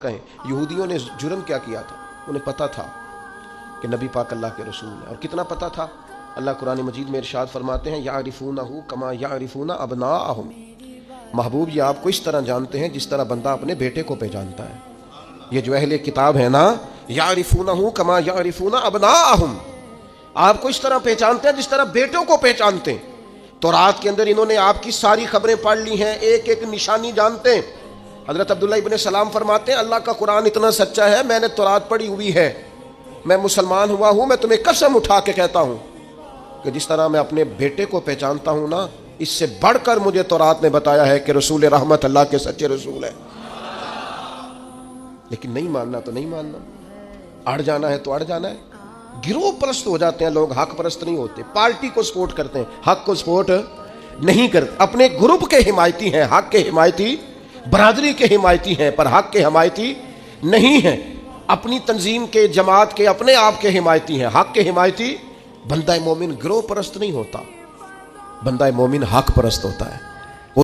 کہیں یہودیوں نے جرم کیا کیا تھا؟ انہیں پتا تھا کہ نبی پاک اللہ کے رسول ہیں، اور کتنا پتا تھا؟ اللہ قرآن مجید میں ارشاد فرماتے ہیں یعرفونہ کما یعرفون ابناءہم، محبوب یہ آپ کو اس طرح جانتے ہیں جس طرح بندہ اپنے بیٹے کو پہچانتا ہے۔ یہ جو اہل کتاب ہے نا، یعرفونہ کما یعرفون ابناءہم، آپ کو اس طرح پہچانتے ہیں جس طرح بیٹوں کو پہچانتے ہیں۔ تو رات کے اندر انہوں نے آپ کی ساری خبریں پڑھ لی ہیں، ایک ایک نشانی جانتے ہیں۔ حضرت عبداللہ ابن سلام فرماتے ہیں اللہ کا قرآن اتنا سچا ہے، میں نے تورات پڑھی ہوئی ہے، میں مسلمان ہوا ہوں، میں تمہیں قسم اٹھا کے کہتا ہوں کہ جس طرح میں اپنے بیٹے کو پہچانتا ہوں نا، اس سے بڑھ کر مجھے تورات نے بتایا ہے کہ رسول رحمت اللہ کے سچے رسول ہیں۔ لیکن نہیں ماننا تو نہیں ماننا، اڑ جانا ہے تو اڑ جانا ہے۔ گروہ پرست ہو جاتے ہیں لوگ، حق پرست نہیں ہوتے۔ پارٹی کو سپورٹ کرتے ہیں، حق کو سپورٹ نہیں کرتے۔ اپنے گروپ کے حمایتی ہیں، حق کے حمایتی، برادری کے حمایتی ہیں، پر حق کے حمایتی نہیں ہیں۔ اپنی تنظیم کے، جماعت کے، اپنے آپ کے حمایتی ہیں، حق کے حمایتی۔ بندہ مومن گروہ پرست نہیں ہوتا، بندہ مومن حق پرست ہوتا ہے۔